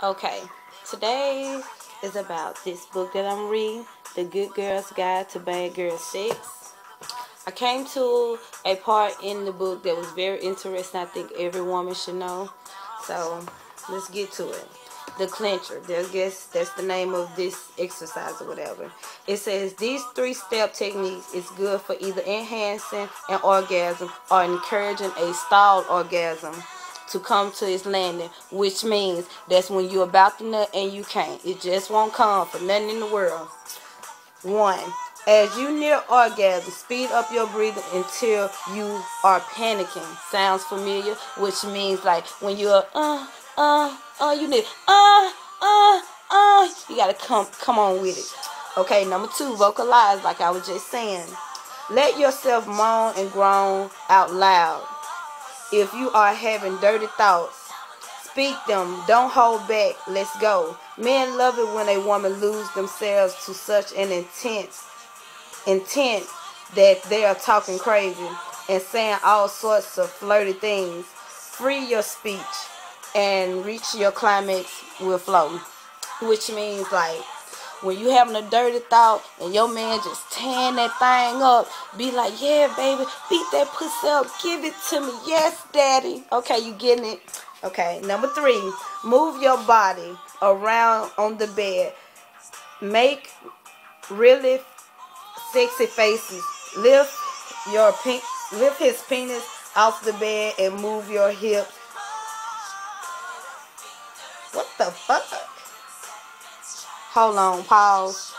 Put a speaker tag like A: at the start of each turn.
A: Okay, today is about this book that I'm reading, The Good Girl's Guide to Bad Girl Sex. I came to a part in the book that was very interesting. I think every woman should know. So let's get to it. The clincher. I guess that's the name of this exercise or whatever. It says these three-step techniques is good for either enhancing an orgasm or encouraging a stalled orgasm to come to its landing, which means that's when you're about to nut and you can't. It just won't come for nothing in the world. 1. As you near orgasm, speed up your breathing until you are panicking. Sounds familiar? Which means like when you're you need you gotta come on with it. Okay, number 2, vocalize like I was just saying. Let yourself moan and groan out loud. If you are having dirty thoughts, speak them. Don't hold back. Let's go. Men love it when a woman lose themselves to such an intent that they are talking crazy and saying all sorts of flirty things. Free your speech and reach your climax with flow. Which means like when you having a dirty thought and your man just tearing that thing up, be like, yeah, baby, beat that pussy up, give it to me, yes, daddy. Okay, you getting it? Okay, number 3, move your body around on the bed. Make really sexy faces. Lift his penis off the bed and move your hips. What the fuck? Hold on, pause.